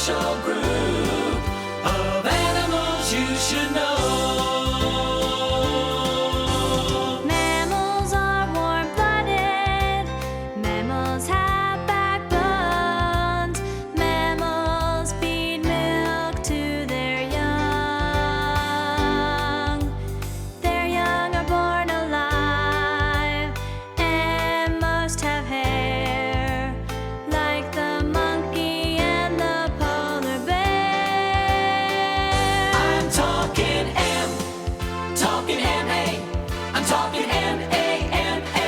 special group of animals you should know. Mammals are warm-blooded. Mammals have backbones. Mammals feed milk to their young. Their young are born alive, and most have hair, like the monkey and the polar bear. I'm talking M-A. I'm talking M-A-M-M-A-L-S.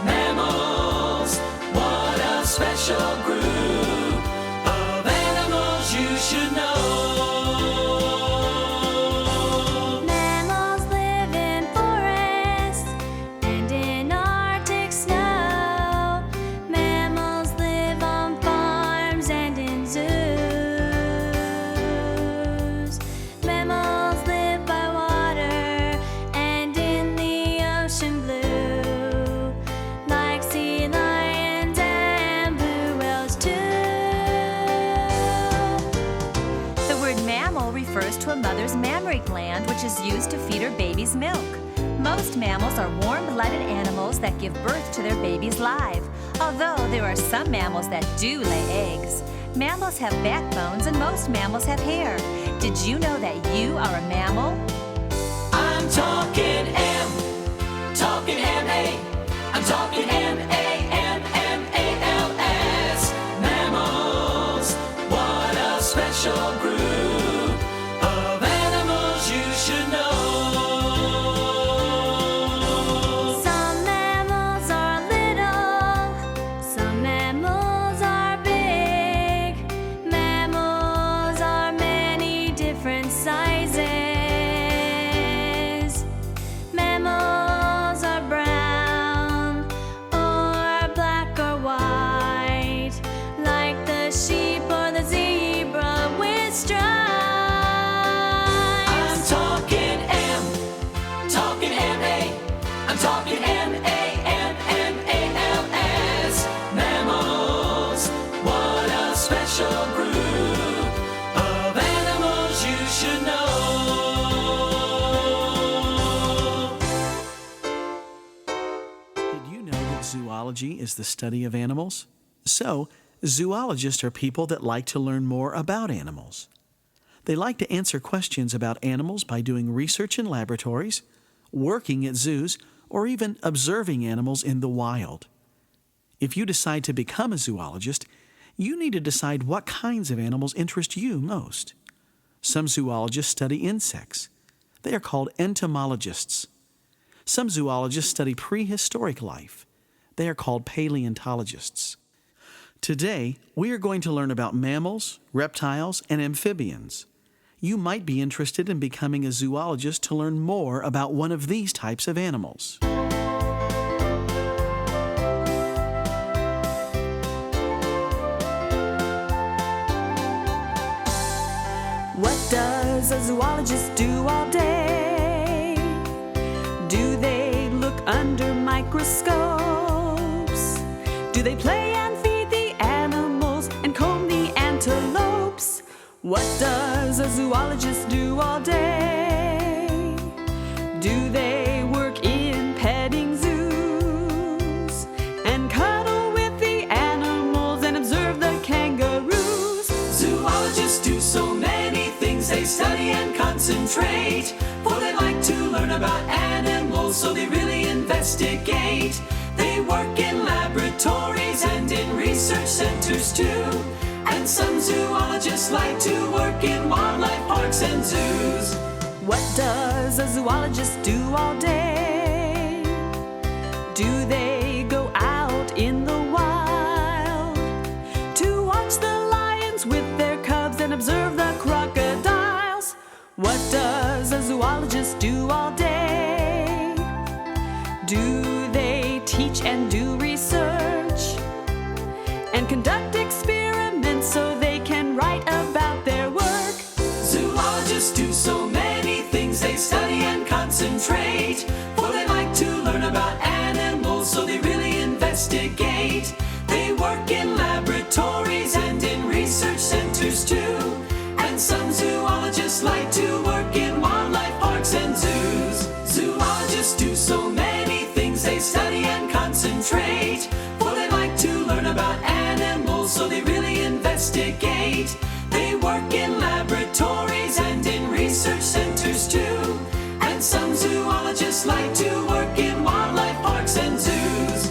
Mammals, what a special group of animals you should know. Mammals live in forests and in Arctic snow. Mammals live on farms and in zoos. Mammals live by water and in the ocean blue, like sea lions and blue whales too. The word mammal refers to a mother's mammary gland, which is used to feed her baby's milk. Most mammals are warm-blooded animals that give birth to their babies live, although there are some mammals that do lay eggs. Mammals have backbones and most mammals have hair. Did you know that you are a mammal? I'm talking M-A. I'm talking M-A-M-M-A-L-S. Mammals, what a special group of animals you should know. Some mammals are little, some mammals are big. Mammals are many different sizes. Mammals are brown or black or white, like the sheep or the zebra with stripes. I'm talking M-A. I'm talking M-A-M-M-A-L-S. Mammals, what a special group of animals you should know. Did you know that zoology is the study of animals? So, zoologists are people that like to learn more about animals. They like to answer questions about animals by doing research in laboratories, working at zoos, or even observing animals in the wild. If you decide to become a zoologist, you need to decide what kinds of animals interest you most. Some zoologists study insects. They are called entomologists. Some zoologists study prehistoric life. They are called paleontologists. Today, we are going to learn about mammals, reptiles, and amphibians. You might be interested in becoming a zoologist to learn more about one of these types of animals. What does a zoologist do all day? Do they look under microscopes? Do they play and feed the animals and comb the antelopes? What does a zoologist do all day? Do they work in petting zoos and cuddle with the animals and observe the kangaroos? Zoologists do so many things. They study and concentrate, for they like to learn about animals, so they really investigate. They work in laboratories and in research centers too. And some zoologists like to work in wildlife parks and zoos. What does a zoologist do all day? Do they go out in the wild to watch the lions with their cubs and observe the crocodiles? What does a zoologist do all day? Do they teach and do research and conduct experiments so they can write about their work? Zoologists do so many things. They study and concentrate, for they like to learn about animals, so they really investigate. They work in laboratories and in research so they really investigate. They work in laboratories and in research centers too. And some zoologists like to work in wildlife parks and zoos.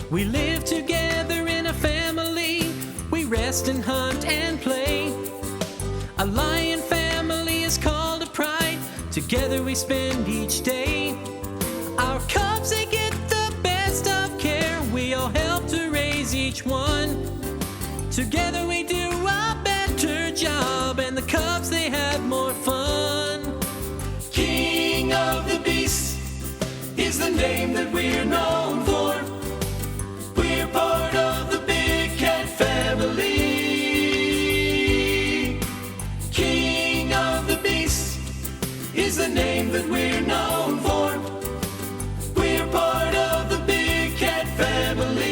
We live together in a family. We rest and hunt and play. A lion family is called a pride. Together we spend each day. Our cubs, they get the best of care. We all help to raise each one. Together we do a better job, and the cubs, they have more fun. King of the beasts is the name that we're known for. We're part of the big cat family. King of the beasts is the name that we're known for. We're part of the big cat family,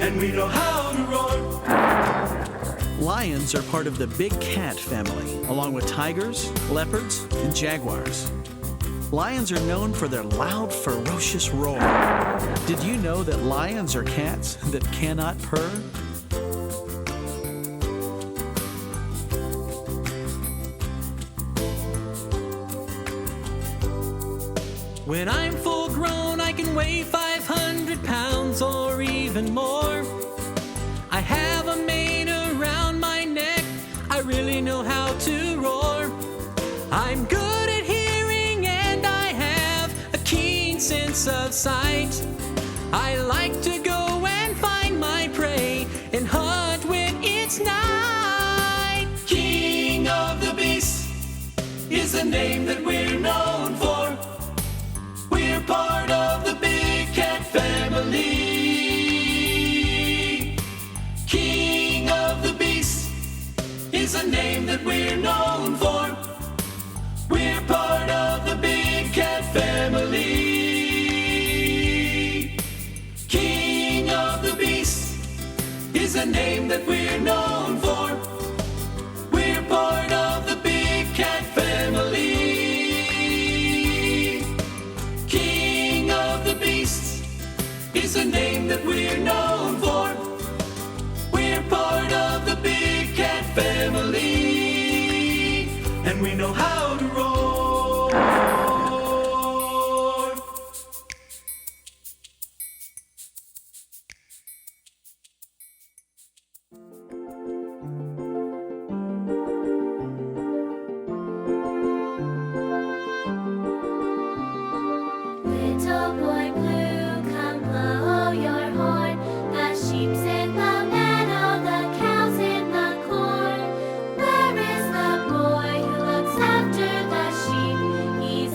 and we know how to roar. Lions are part of the big cat family, along with tigers, leopards, and jaguars. Lions are known for their loud, ferocious roar. Did you know that lions are cats that cannot purr? When I'm full grown, I can weigh 500 pounds or even more. I have a mane around my neck. I really know how to roar. I'm good at hearing and I have a keen sense of sight. I like to go and find my prey and hunt when it's night. King of the beasts is the name that we're known for. We're part of the big cat family. King of the beasts is a name that we're known for. We're part of the big cat family. King of the beasts is a name that we're known for. We're part of the big cat family. King of the beasts is a name that we're known for. We're part of the big cat family, and we know how to roar. Little boy blue, come blow your horn. The sheep's in the meadow, the cows in the corn. Where is the boy who looks after the sheep? He's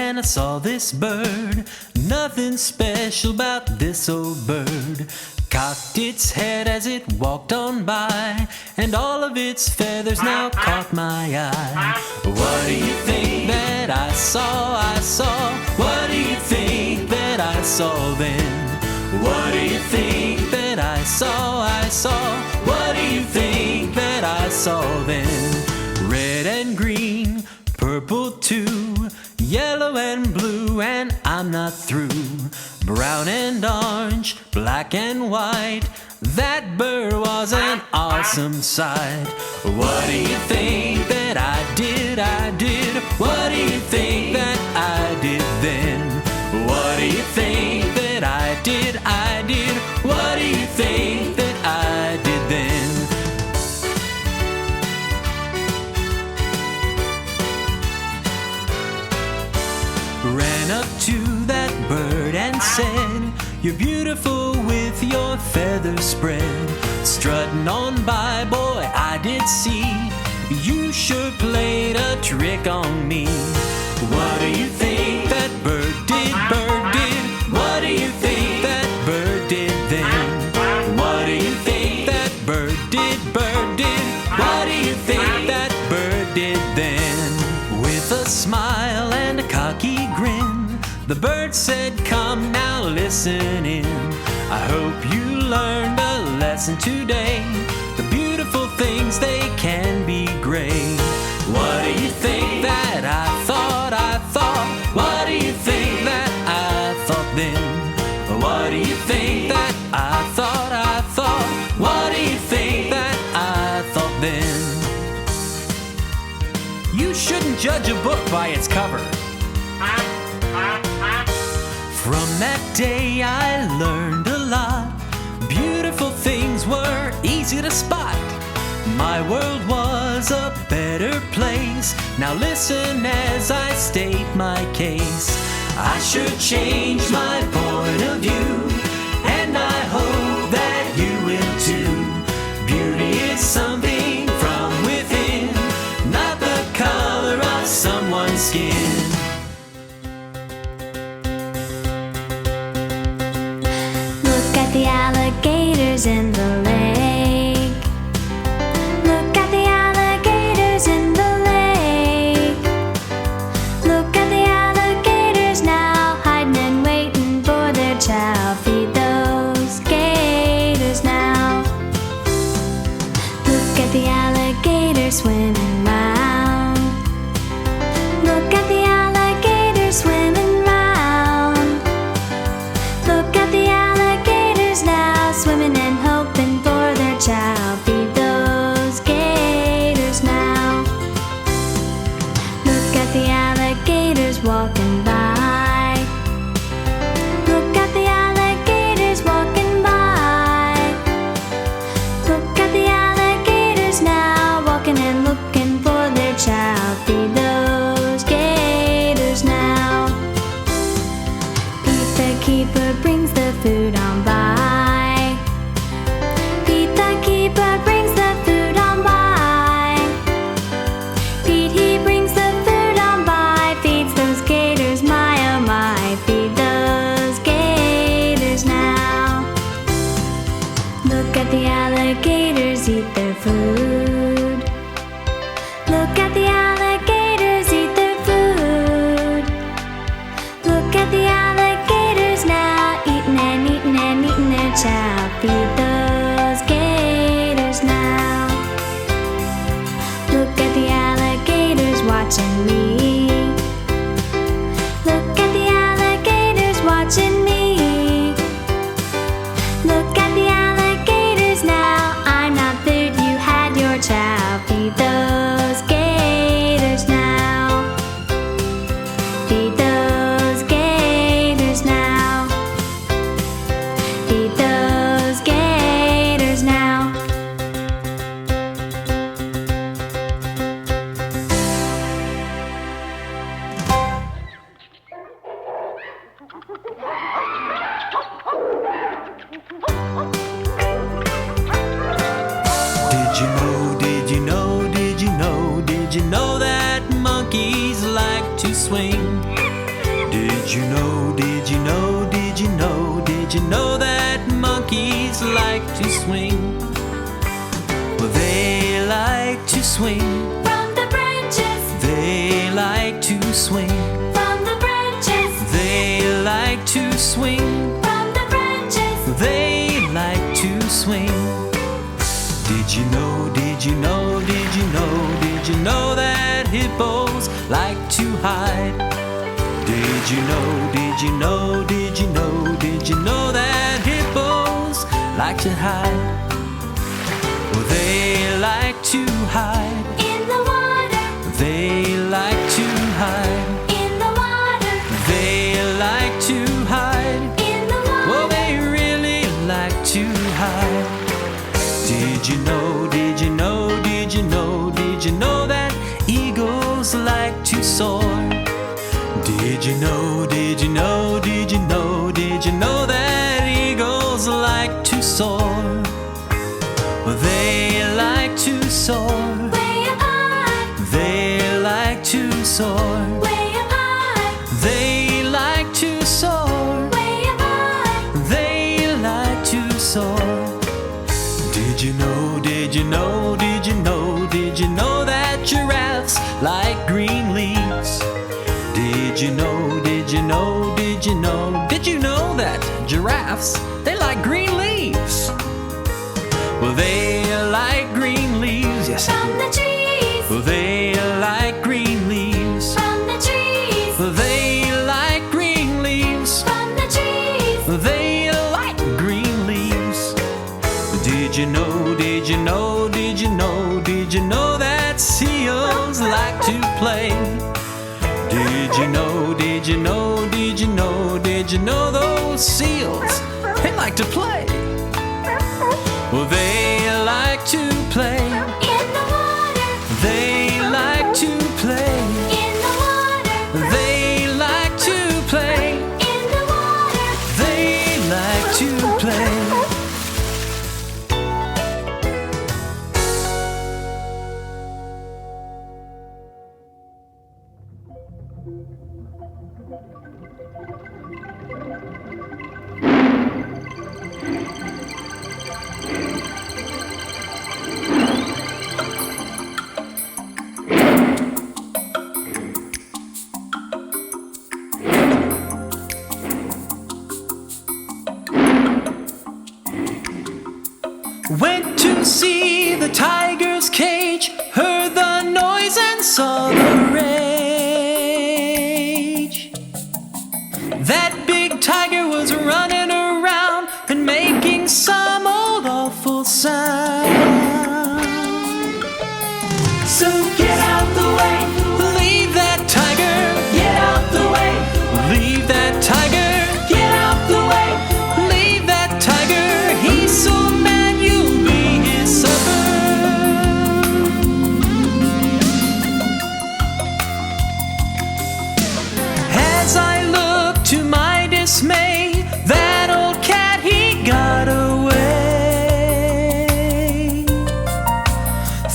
and I saw this bird. Nothing special about this old bird. Cocked its head as it walked on by, and all of its feathers now caught my eye. What do you think that I saw? What do you think that I saw then? What do you think that I saw? What do you think that I saw then? Red and green, purple too, yellow and blue, and I'm not through. Brown and orange, black and white, that bird was an awesome sight. What do you think that I did? What do you think that I did then? What do you think that I did? What do you think that I did then? Ran up to that bird and said, "You're beautiful with your feathers spread." Strutting on by, boy, I did see you sure played a trick on me. What do you think that bird did? What do you think that bird did then? What do you think that bird did? What do you think that bird did then? With a smile and a cocky grin, the bird said, "Come now, listen in. I hope you learned a lesson today. The beautiful things, they can be gray." What do you think that I thought? What do you think that I thought then? What do you think that I thought? What do you think that I thought then? You shouldn't judge a book by its cover. From that day I learned a lot. Beautiful things were easy to spot. My world was a better place. Now listen as I state my case. I should change my point of view, and I hope that you will too. Beauty is something from within, not the color of someone's skin. Look at the alligators in the lake. Look at the alligators in the lake. Look at the alligators now, hiding and waiting for their chow. Feed those gators now. Look at the alligators swimming round. Look at the alligators swimming round. Look at the alligators now, swimming and hoping for their chow. Feed those gators now. Look at the alligators walking by. Look at the alligators walking by. Look at the alligators now, walking and looking for their chow. Feed those gators now. Pete the keeper brings the food on by. Pete the keeper brings the food on by. Pete, he brings the food on by. Feeds those gators, my oh my. Feed those gators now. Look at the alligators eat their food. Look at the alligators eat their food. Look at the alligators now, eating and eating and eating their chow. Feed those gators now. Look at the alligators watching me. Look at the alligators watching me. Look at the alligators now, I'm not food, you had your chow. Feed those gators now. Feed those gators now. Feed those gators now. Did you know that monkeys like to swing? swing. From the branches. They like to swing. From the branches. They like to swing. From the branches. They like to swing. Did you know, did you know, did you know, did you know that hippos like to hide? Did you know, did you know, did you know, did you know that hippos like to hide? Well, they like to hide. In the water. They like to hide. In the water. They like to hide. In the water. Well, they really like to hide. Did you know, did you know, did you know, did you know that eagles like to soar? Did you know, did you know, did you know, did you know that eagles like to soar? Well, they like to soar. Way up high. They like to soar. Way up high. They like to soar. Way up high. They like to soar. Did you know, did you know, did you know, did you know that giraffes like green leaves? Did you know, did you know, did you know, did you know that giraffes, they like green leaves? Well, they like green leaves, yes. From the trees. Well, they like green leaves. From the trees. Well, they like green leaves. From the trees. They like green leaves. Did you know, did you know, did you know, did you know that seals like to play? Did you know, did you know, did you know, did you know those seals, they like to play? Well, they like to play. In the water. They like to play. In the water. They like to play. In the water. They like to play. Went to see the tiger's cage, heard the noise and saw the rage. That big tiger was running around and making some old awful sound. So get out the way, leave that tiger. Get out the way, leave that tiger. Get out the way, leave that tiger. He's so mad you'll be his supper. As I look to my dismay, that old cat, he got away.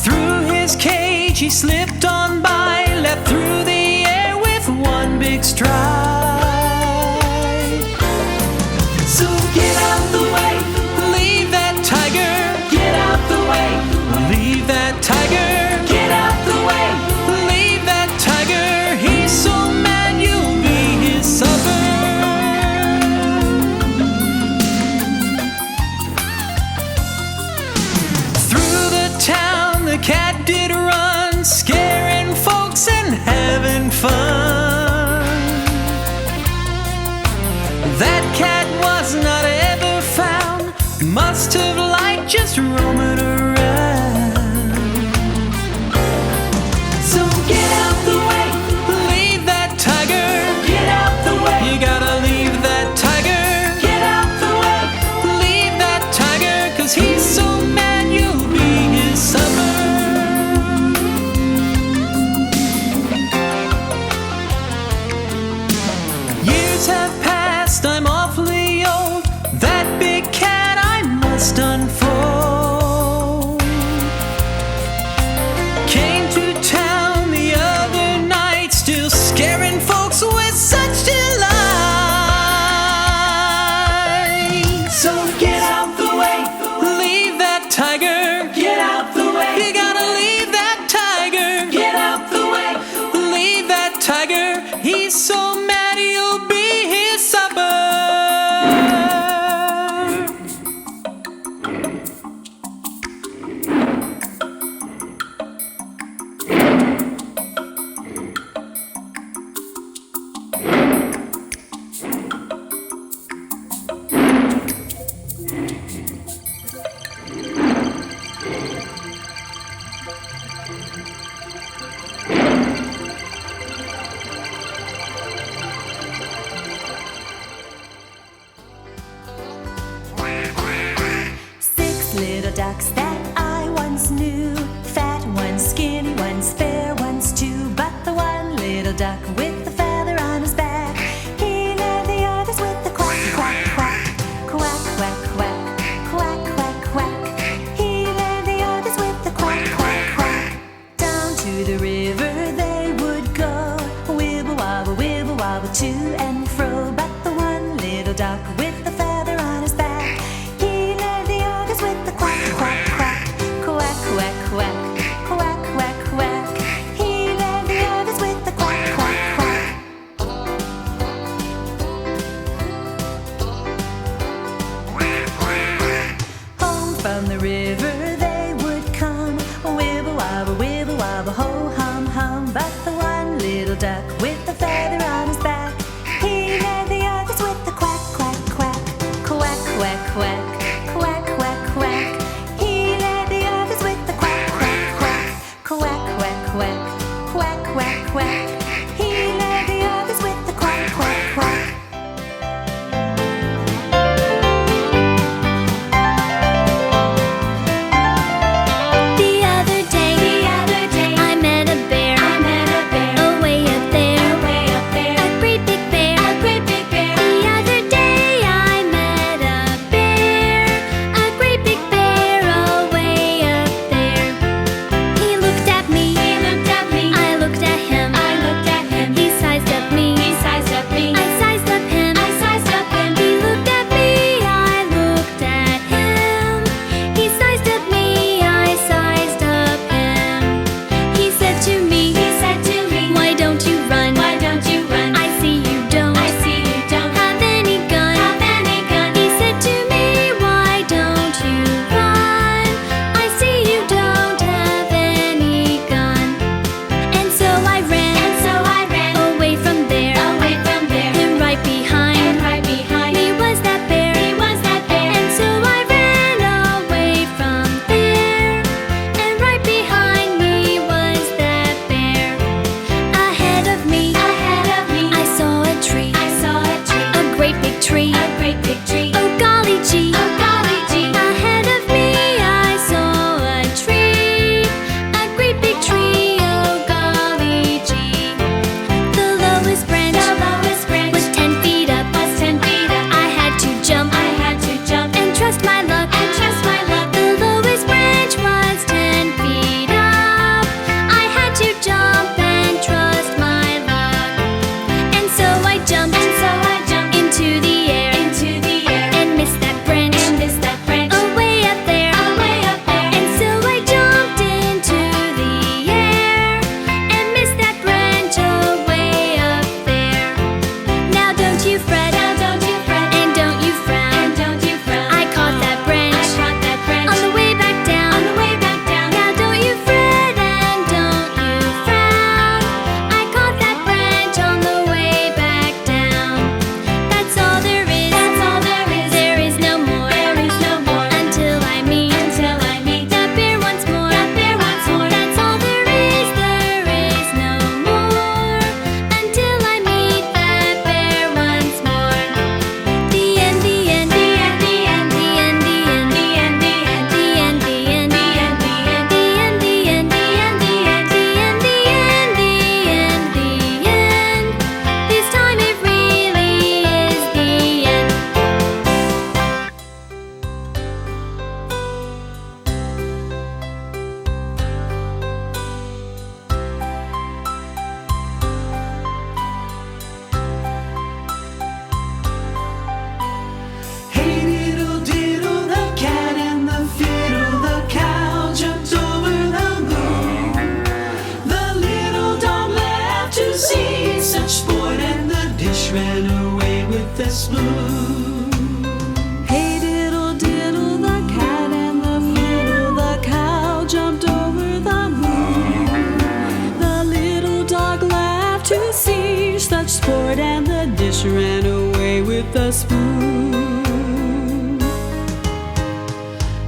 Through his cage he slipped on by, leapt through the air with one big stride. So get out the way, leave that tiger. Get out the way, leave that tiger. Get out the way, leave that tiger. He's so mad you'll be his supper. Through the town the cat did run, scaring folks and having fun. That cat was not ever found, must have liked just roaming around. So get out the way, leave that tiger. Get out the way, you gotta leave that tiger. Get out the way, leave that tiger, 'cause he's so mad you'll be his supper. Years have passed, I'm awfully old. That big cat I must unfold. Came to town the other night, still scaring folks with such delight. So get out the way, leave that tiger. Get out the way, you gotta leave that tiger. ducks that I once knew. Fat ones, skinny ones, fair ones too. But the one little duck with the feather on his back, he led the others with the quack, quack, quack. Quack, quack, quack. Quack, quack, quack. He led the others with the quack, quack, quack. Down to the river they would go, wibble wobble to and fro. But the one little duck with the feather on his back, he led the others with the quack, quack, quack. Quack, quack, quack. Quack, quack, quack. He led the others with the quack, quack, quack. Home from the river they would come, wibble wobble, ho hum hum. But the one little duck with the feather on his back, he led the others with the quack, quack, quack. Quack, quack, quack. Quack, quack, quack. He led the others with the quack, quack, quack. Quack, quack, quack. Quack, quack, quack. He led the others with the quack, quack, quack. The other day, I met a bear. Away up there, a great big bear. The other day, I met a bear. A great big bear away up there. He looked at me. I looked at him. He sized up me. I sized up him. He looked at me. I looked at him. He sized up me. I sized up him. He said to me, "Why don't you run? I see you don't have any gun." He said to me, "Why don't you run? I see you don't have any gun." And so I ran away from there. And right behind me was that bear. And so I ran away from there. And right behind me was that bear. Ahead of me, I saw a tree. A great big tree. Oh golly gee. Ahead of me, I saw a tree. A great big tree. Oh golly gee. The lowest branch was 10 feet up. I had to jump and trust my luck. The lowest branch was 10 feet up. I had to jump and trust my luck. And so I jumped into the air and missed that branch away up there. And so I jumped into the air and missed that branch away up there. Now don't you fret and don't you frown. I caught that branch on the way back down. Now don't you fret and don't you frown. I caught that branch on the way back down. That's all there is. There is no more. Until I meet that bear once more. That's all there is. There is no more. Until I meet that bear once more. The end, the end, the end, the end, the end, the end, the end, the end, the end, the end, the end, the end, the end, the end, the end, the end, the end, the end, the end. This time it really is the end. Hey diddle diddle, the cat and the fiddle, the cow jumped over the moon. The little dog laughed to see such sport, and the dish ran away with the spoon. Hey diddle diddle, the cat and the fiddle, the cow jumped over the moon. The little dog laughed to see such sport, and the dish ran away with the spoon.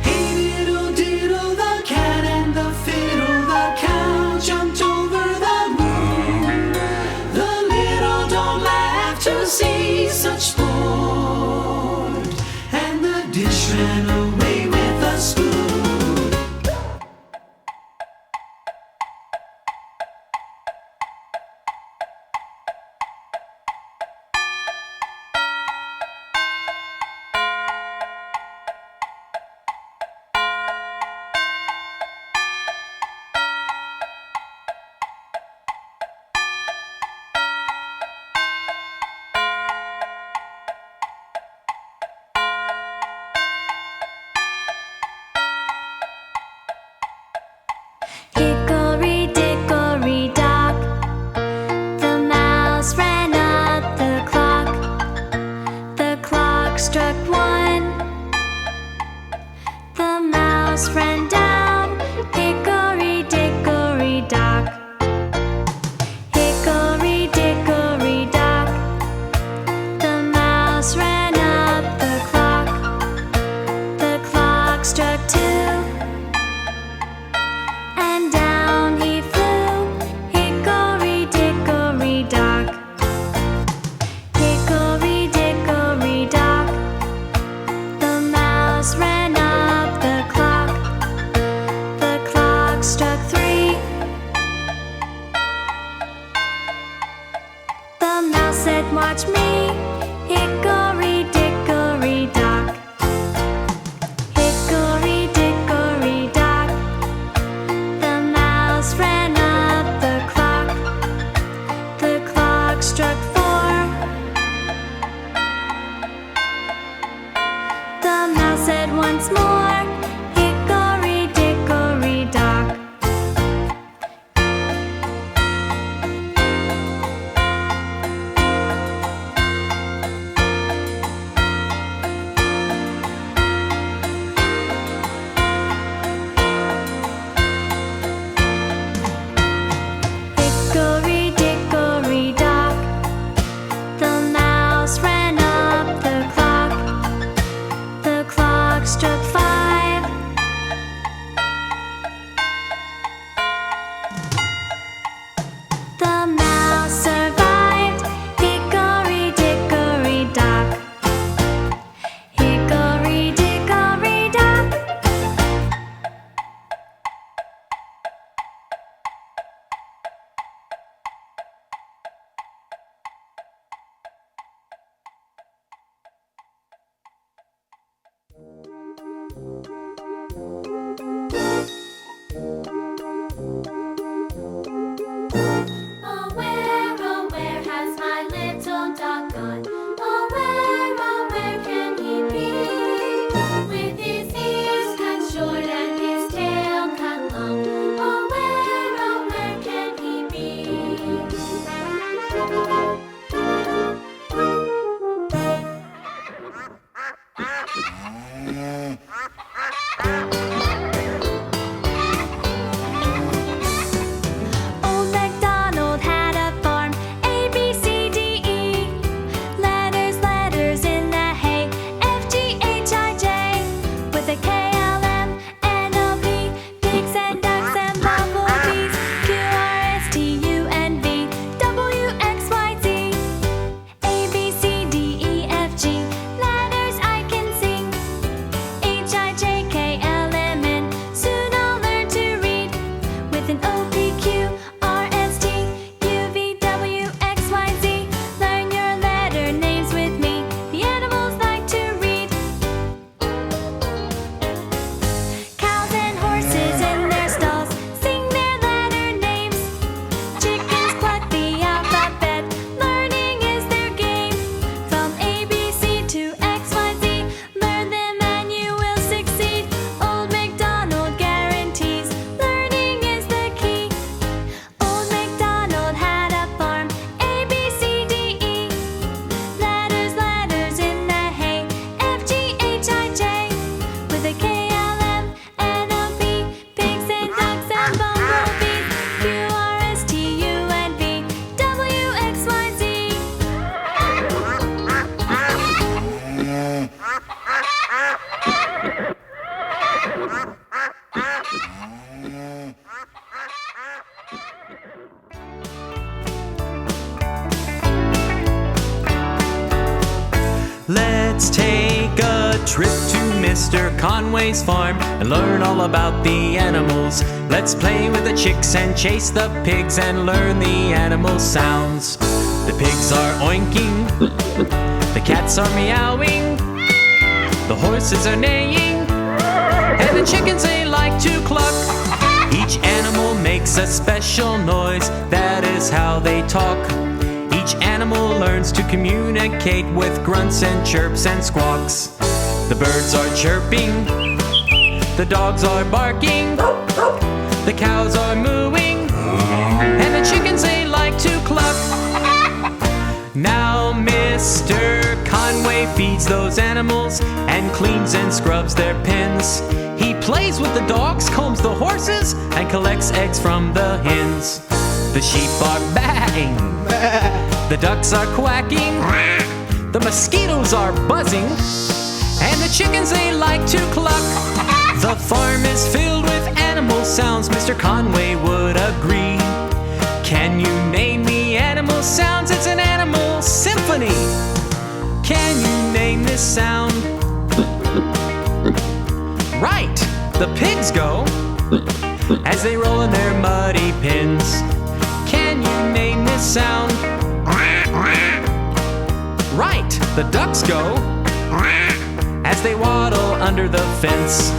Hey diddle diddle, the cat and the fiddle, the cow jumped over the moon. The little dog laughed to see such sport, and the dish ran away with the spoon. struck one. The mouse ran down, hickory dickory dock. Hickory dickory dock. The mouse ran up the clock. The clock struck two, and down he flew, hickory dickory dock. Hickory dickory dock. The mouse ran up the clock. The clock struck three. The mouse said, "Watch me, hickory dickory dock." Hickory dickory dock. The mouse ran up the clock. The clock struck four. The mouse said once more, hickory dickory dock. Hickory dickory dock. The mouse ran up the clock. The clock struck five. The mouse survived, hickory dickory dock. Hickory dickory dock. Oh, where has my little dog gone? Oh, where can he be? With his ears cut short and his tail cut long. Oh, where can he be? Old MacDonald had a farm, A, B, C, D, E. Letters, letters in the hay, F, G, H, I, J. With a K, L, M, N, O, P. Pigs and ducks and bumblebees, Q, R, S, T, U, N, V. W, X, Y, Z. A, B, C, D, E, F, G. Letters I can sing. H, I, J, K, L, M, N. Soon I'll learn to read. With an O, P, Q, R, S, T, U, V, W, X, Y, Z. Learn your letter names with me. The animals like to read. Cows and horses in their stalls sing their letter names. Chickens cluck the alphabet. Learning is their game. From A, B, C to X, Y, Z. Learn them and you will succeed. Old MacDonald guarantees learning is the key. Old MacDonald had a farm, A, B, C, D, E. Letters, letters in the hay, F, G, H, I, J. With a K, L, M, N, O, P. Pigs and ducks and bumblebees, Q, R, S, T, U, N, V. W, X, Y, Z. Let's take a trip to Mr. Conway's farm and learn all about the animals. Let's play with the chicks and chase the pigs and learn the animal sounds. The pigs are oinking, the cats are meowing, the horses are neighing, and the chickens they like to cluck. Each animal makes a special noise, that is how they talk. Each animal learns to communicate with grunts and chirps and squawks. The birds are chirping, the dogs are barking, the cows are mooing, and the chickens they like to cluck. Now Mr. Conway Conway feeds those animals and cleans and scrubs their pens. He plays with the dogs, combs the horses, and collects eggs from the hens. The sheep are baying, the ducks are quacking, the mosquitoes are buzzing, and the chickens they like to cluck. The farm is filled with animal sounds, Mr. Conway would agree. Can you name the animal sounds? It's an animal symphony. Can you name this sound? Right, the pigs go as they roll in their muddy pens. Can you name this sound? Right, the ducks go as they waddle under the fence.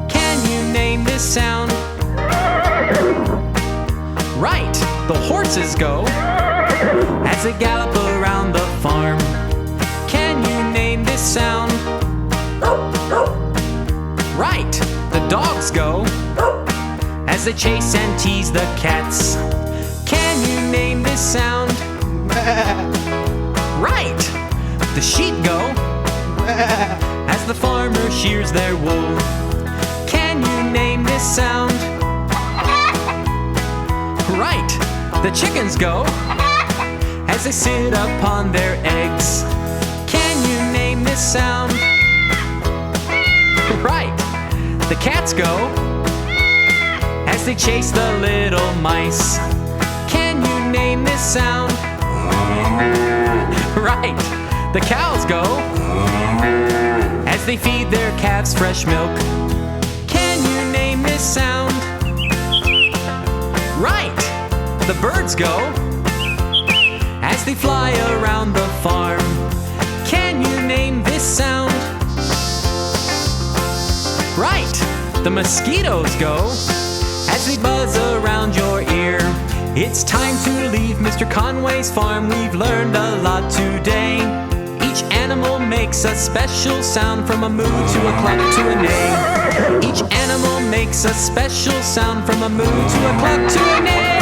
Can you name this sound? Right, the horses go as they gallop around the farm. Can you name this sound? Right, the dogs go as they chase and tease the cats. Can you name this sound? Right, the sheep go as the farmer shears their wool. Can you name this sound? Right, the chickens go as they sit upon their eggs. Can you name this sound? Right, the cats go as they chase the little mice. Can you name this sound? Right, the cows go as they feed their calves fresh milk. Can you name this sound? Right, the birds go as they fly around the farm. Can you name this sound? Right, the mosquitoes go as they buzz around your ear. It's time to leave Mr. Conway's farm. We've learned a lot today. Each animal makes a special sound, from a moo to a cluck to a neigh. Each animal makes a special sound, from a moo to a cluck to a neigh.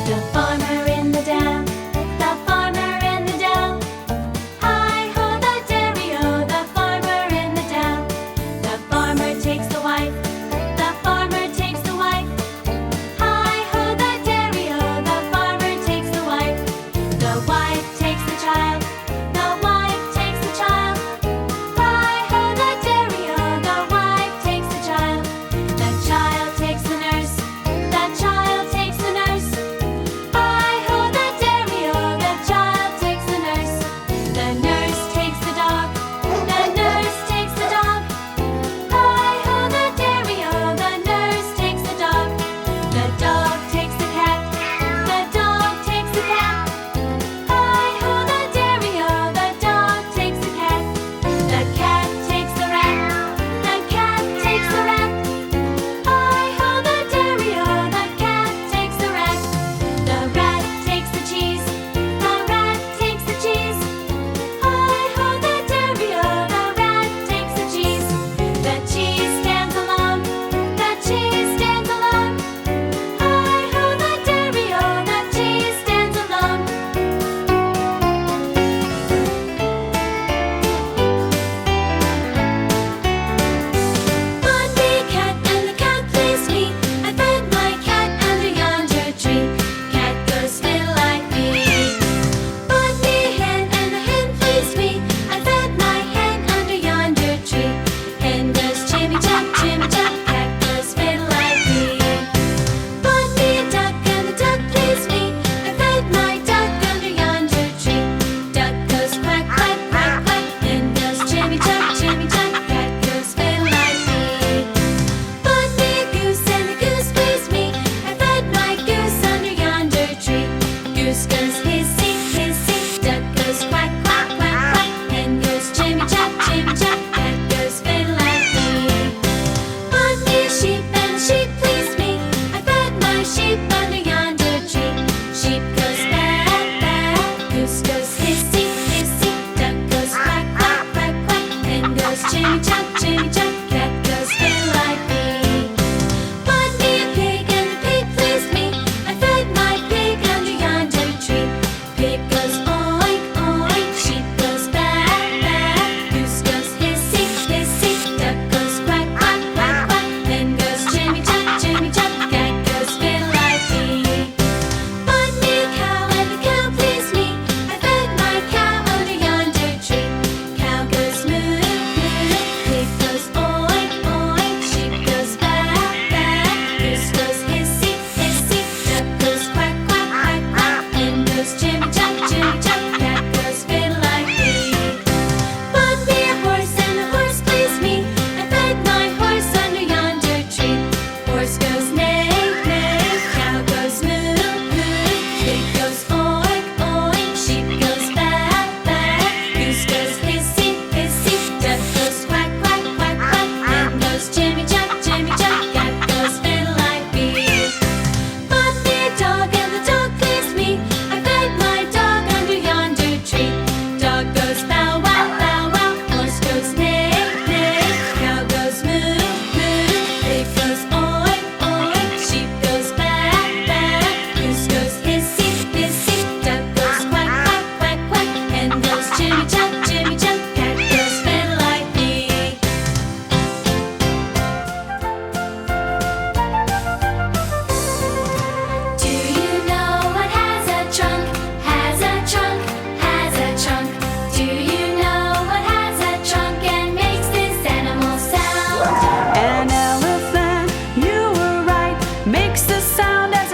The farmer in the dell, the farmer in the dell. Hi-ho the dairy-o, the farmer in the dell. The farmer takes the wife, the farmer takes the wife. Hi-ho the dairy-o, the farmer takes the wife. The wife takes the child, the wife takes the child. Hi-ho the dairy-o, the wife takes the child. The child takes the nurse, the child takes the nurse. Hi-ho the dairy-o, the child takes the nurse. The nurse takes the dog, the nurse takes the dog. Hi-ho the dairy-o, the nurse takes the dog. The dog takes the cat, the dog takes the cat. Hi-ho the dairy-o, the dog takes the cat. The cat takes the rat, the cat takes the rat. Hi-ho the dairy-o, the cat takes the rat. The rat takes the cheese, the rat takes the cheese. Hi-ho the dairy-o, the rat takes the cheese. The cheese stands alone, the cheese stands alone. Hi-ho the dairy-o, the cheese stands alone. One big cat and the cat pleased me. I fed my cat under yonder tree. Cat goes fiddle like me. Bought me a hen and the hen pleased me. I fed my hen under yonder tree. Hen goes chimmy chuck, chimmy chuck. Cat goes fiddle like me. Bought me a duck and the duck pleased me. I fed my duck under yonder tree. Duck goes quack, quack, quack, quack. Hen goes chimmy chuck, chimmy chuck. Cat goes fiddle like me. Bought me a goose and the goose pleased me. I fed my goose under yonder tree. Goose goes hissy, hissy. Duck goes quack, quack, quack, quack. Hen goes chimmy chuck, chimmy chuck. Cat goes fiddle like me. Bought me a sheep and the sheep pleased me. I fed my sheep under yonder tree. Sheep goes baa, baa. Goose goes hissy, hissy. Duck goes quack, quack, quack, quack. Hen goes chimmy chuck, chimmy chuck. Cat goes fiddle like me. Bought me a pig and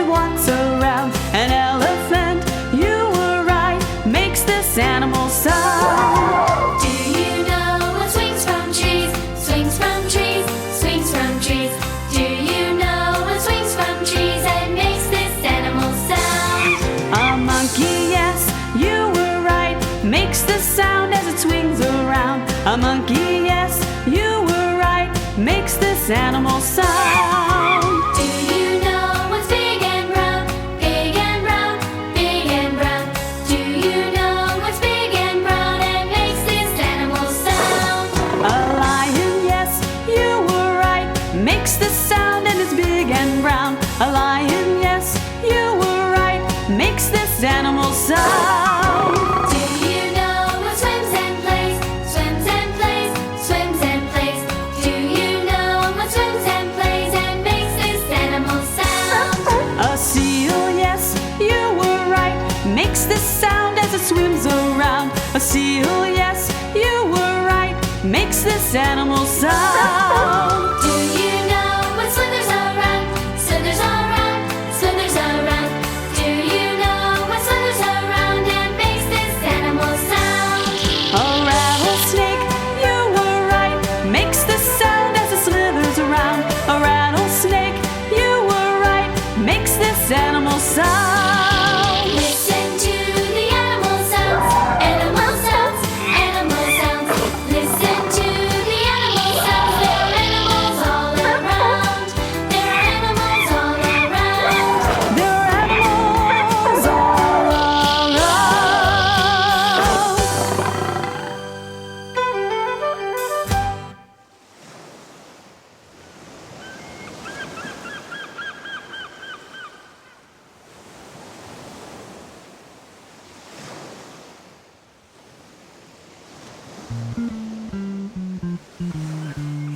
walks around. An elephant, you were right, makes this animal sound. Do you know what swings from trees? Swings from trees, swings from trees. Do you know what swings from trees and makes this animal sound? A monkey, yes, you were right, makes the sound as it swings around. A monkey, yes, you were right, makes this animal sound. Do you know what's big and round? Big and round, big and brown. Do you know what's big and brown and makes this animal sound? A lion, yes, you were right, makes the sound and is big and brown. A lion, yes, you were right, makes this animal sound. Do you know what swims and plays? Swims and plays, swims and plays. Do you know what swims and plays and makes this animal sound? A seal, yes, you were right, makes this sound as it swims around. A seal, yes, you were right, makes this animal sound. Do you know what slithers around? Slithers around, slithers around. Do you know what slithers around and makes this animal sound? A rattlesnake, you were right, makes the sound as it slithers around. A rattlesnake, you were right, makes this animal sound. Listen to the animal sounds, animal sounds, animal sounds. Listen to the animal sounds. There are animals all around. There are animals all around. There are animals all around.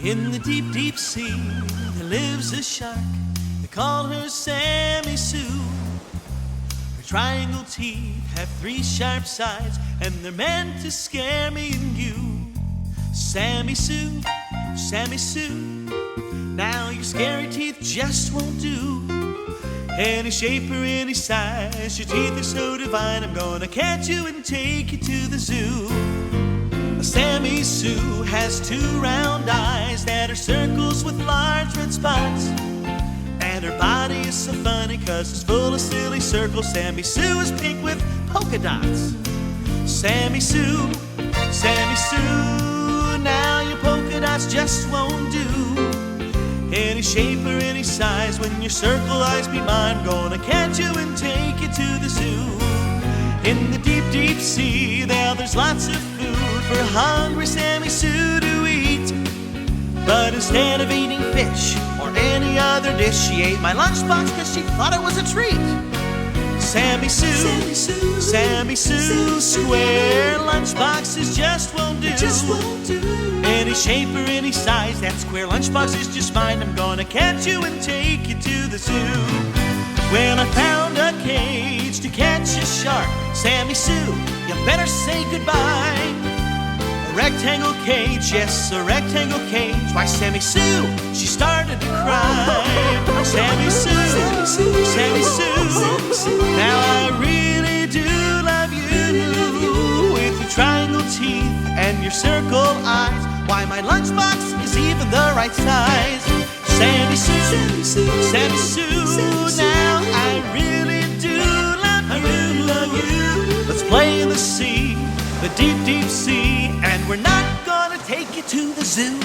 In the deep, deep sea, there lives a shark. They call her Sammy Sue. Her triangle teeth have 3 sharp sides, and they're meant to scare me and you. Sammy Sue, Sammy Sue, now your scary teeth just won't do. Any shape or any size, your teeth are so divine, I'm gonna catch you and take you to the zoo. Sammy Sue has 2 round eyes that are circles with large red spots. And her body is so funny 'cause it's full of silly circles. Sammy Sue is pink with polka dots. Sammy Sue, Sammy Sue, now your polka dots just won't do. Any shape or any size, when your circle eyes be mine, gonna catch you and take you to the zoo. In the deep, deep sea, there's lots of food for hungry Sammy Sue to eat. But instead of eating fish or any other dish, she ate my lunchbox 'cause she thought it was a treat. Sammy Sue, Sammy Sue, Sammy Sue, square lunchboxes just won't do. Any shape or any size, that square lunchbox is just fine. I'm gonna catch you and take you to the zoo. When I found a cage to catch a shark, Sammy Sue, you better say goodbye. A rectangle cage, yes, a rectangle cage. Why, Sammy Sue, she started to cry. Sammy Sue, Sammy Sue, now I really do love you. With your triangle teeth and your circle eyes, why, my lunchbox is even the right size. Sammy Sue, Sammy Sue, now I really do love you. Let's play in the sea, the deep, deep sea, and we're not gonna take you to the zoo.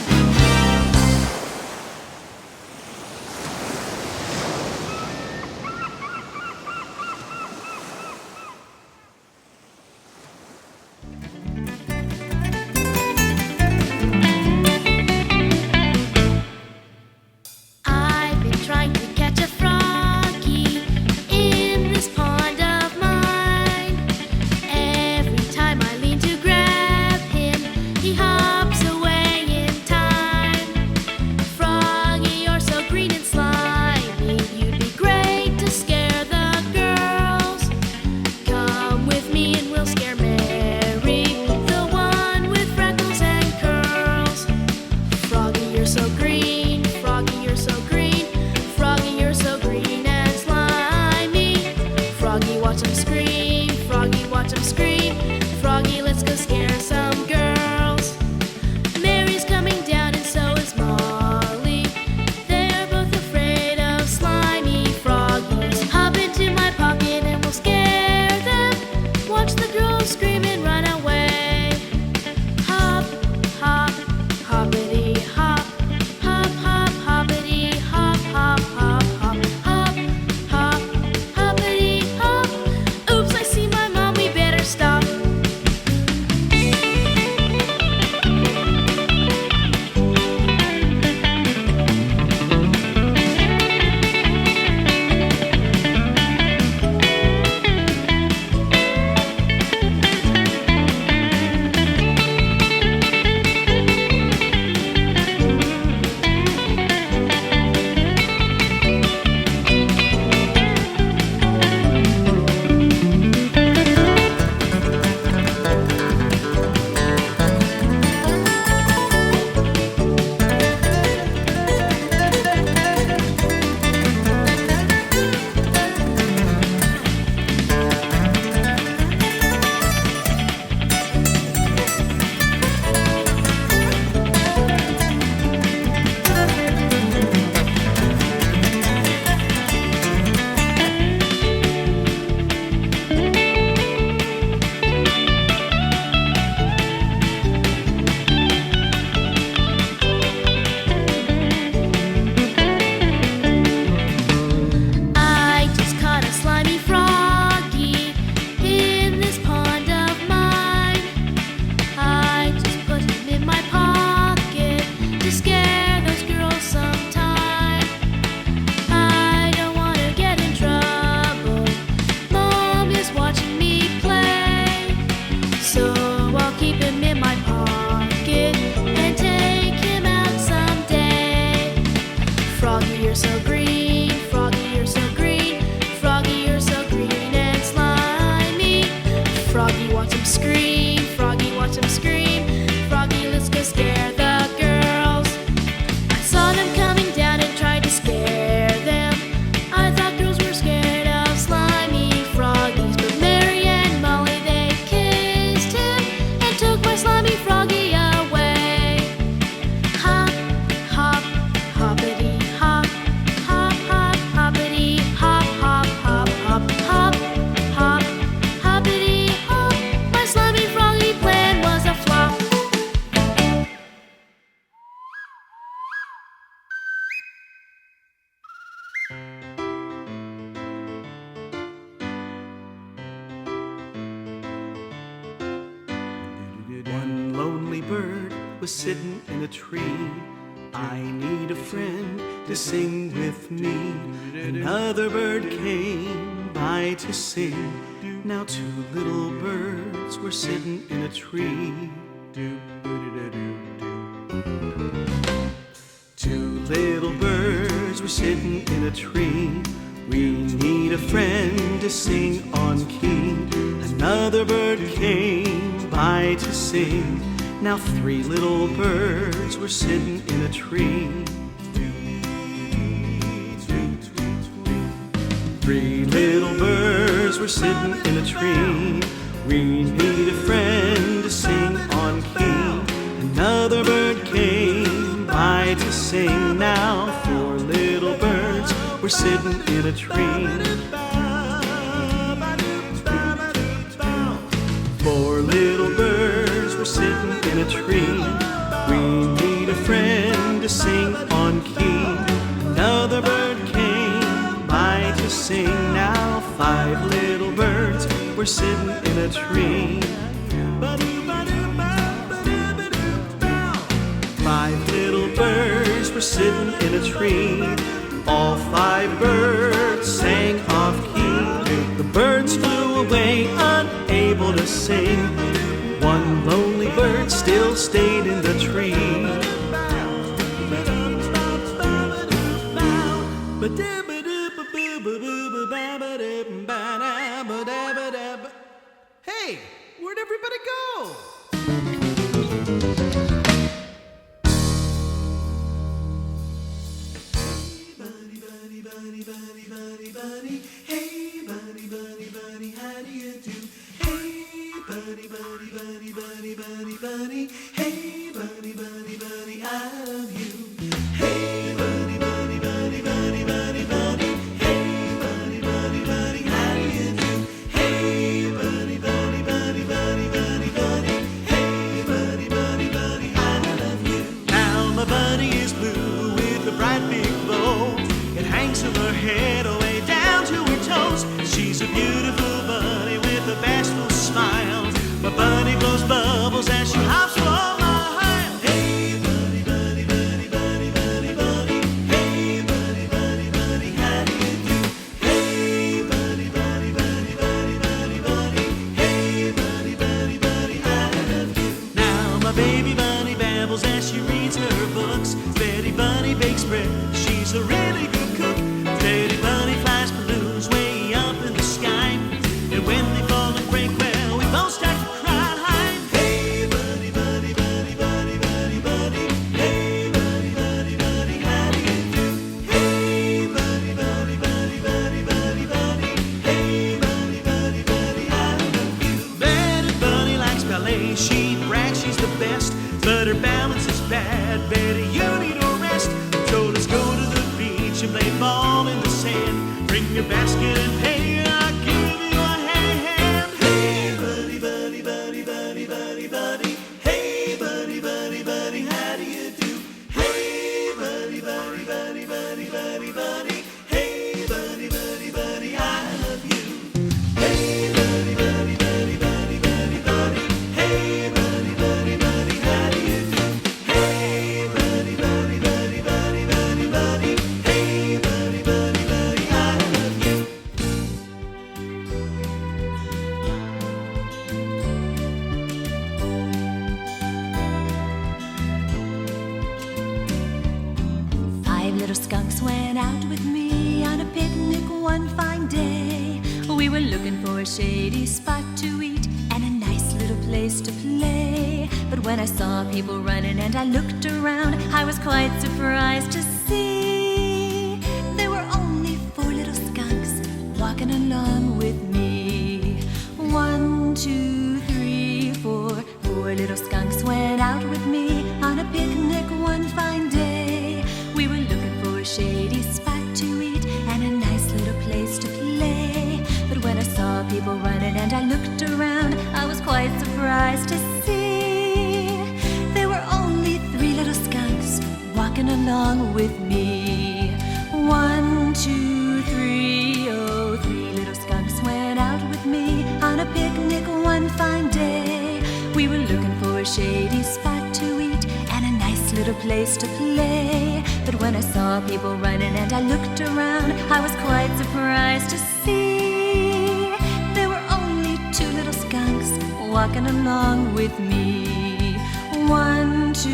I've been trying to catch a froggy in this pond of mine. Every time I lean to grab him, he hops away in time. some girls. Mary's coming down and so is Molly. They're both afraid of slimy froggies. Hop into my pocket and we'll scare them. Watch the girls scream and run away. Hop, hop, hoppity hop. Hop, hop, hoppity hop, hop, hop, hop. Hop, hop, hoppity hop. Oops, I see my mom, we better stop. I just caught a slimy froggy in this pond of mine. I just put him in my pocket to scare those girls sometime. I don't want to get in trouble. Mom is watching me play, so I'll keep him in my pocket and take him out someday. Froggy, you're so green. Froggy, you're so green. Froggy, you're so green and slimy. Froggy, watch him scream. Froggy, watch him scream. Froggy, let's go scare the girls. I saw them coming down and tried to scare them. I thought girls were scared of slimy froggies, but Mary and Molly, they kissed him and took my slimy froggy away. Hop, hop, hoppity hop. Hop, hop, hoppity hop, hop, hop, hop. Hop, hop, hoppity hop. My slimy froggy plan was a flop. One lonely bird was sitting in a tree. I need a friend to sing with me. Another bird came by to sing. Now two little birds were sitting in a tree. Two little birds were sitting in a tree. We need a friend to sing on key. Another bird came by to sing. Now three little birds were sitting in a tree. Three little birds were sitting in a tree. We need a friend to sing on key. Another bird came by to sing. Now four little birds were sitting in a tree. Four little birds were sitting in a tree. We need a friend to sing on key. Another bird came by to sing. Now five little birds were sitting in a tree. Five little birds were sitting in a tree. All five birds sang off key. The birds flew away unable to sing. One lonely bird still stayed in the tree. Hey, where'd everybody go? Hey, buddy, buddy, buddy, how do you do? Hey, buddy, buddy, buddy, buddy, buddy. your basket and pay. I'll give you a hand. Hey, buddy, buddy, buddy, buddy, buddy, buddy. Hey, buddy, buddy, buddy, how do you do? Hey, buddy, buddy, buddy, buddy, buddy, buddy. Hey, buddy, buddy, buddy, I love you. Hey, buddy, buddy, buddy, buddy, buddy, buddy. Hey, buddy, buddy, buddy, how do you do? Hey, buddy, buddy, buddy, buddy, buddy, buddy. Hey, buddy, buddy, buddy, I love you. Five little skunks went out with me on a picnic one fine day. We were looking for a shady spot to eat and a nice little place to play. But when I saw people running and I looked around, I was quite surprised to see there were only four little skunks walking along with me. 1, 2, 3, 4. Four little skunks went out with me on a picnic one fine day. We were looking for a shady spot to eat and a nice little place to play. But when I saw people running and I looked around, I was quite surprised to see there were only three little skunks walking along with me. 1, 2, 3, oh, three little skunks went out with me on a picnic one fine day. We were looking for a shady spot to eat and a nice little place to play. But when I saw people running and I looked around, I was quite surprised to see there were only two little skunks walking along with me. 1, 2,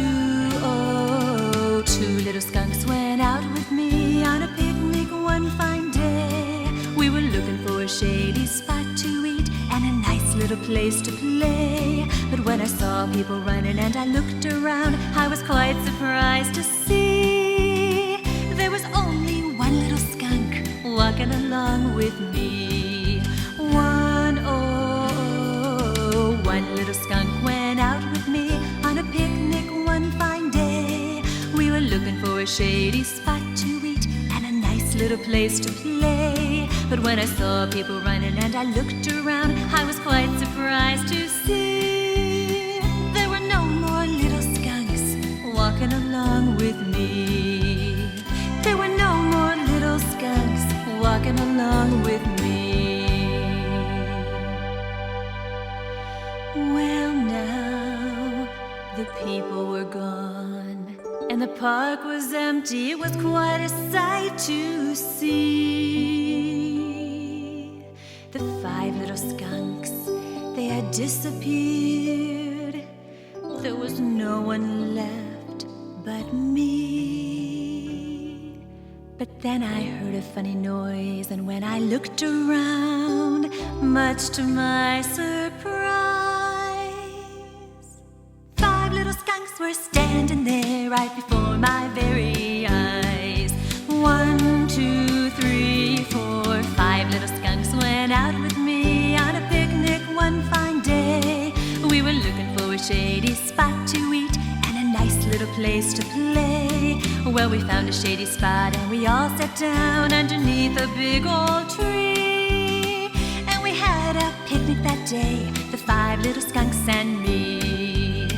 oh, two little skunks went out with me on a picnic one fine day. We were looking for a shady spot to eat and a nice little place to play. But when I saw people running and I looked around, I was quite surprised to see there was only one little skunk walking along with me. One little skunk went out with me on a picnic one fine day. We were looking for a shady spot to eat and a nice little place to play. But when I saw people running and I looked around, I was quite surprised to see there were no more little skunks walking along with me. There were no more little skunks walking along with me. Well, now the people were gone and the park was empty. It was quite a sight to see. The five little skunks, they had disappeared. There was no one left but me. But then I heard a funny noise, and when I looked around, much to my surprise, five little skunks were standing there right before my very eyes. 1, 2, 3, 4, 5 little skunks went out with me on a picnic one fine day. We were looking for a shady spot to eat and a nice little place to play. Well, we found a shady spot and we all sat down underneath a big old tree. And we had a picnic that day, the 5 little skunks and me.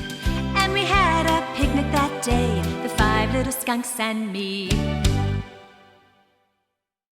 And we had a picnic that day, the 5 little skunks and me.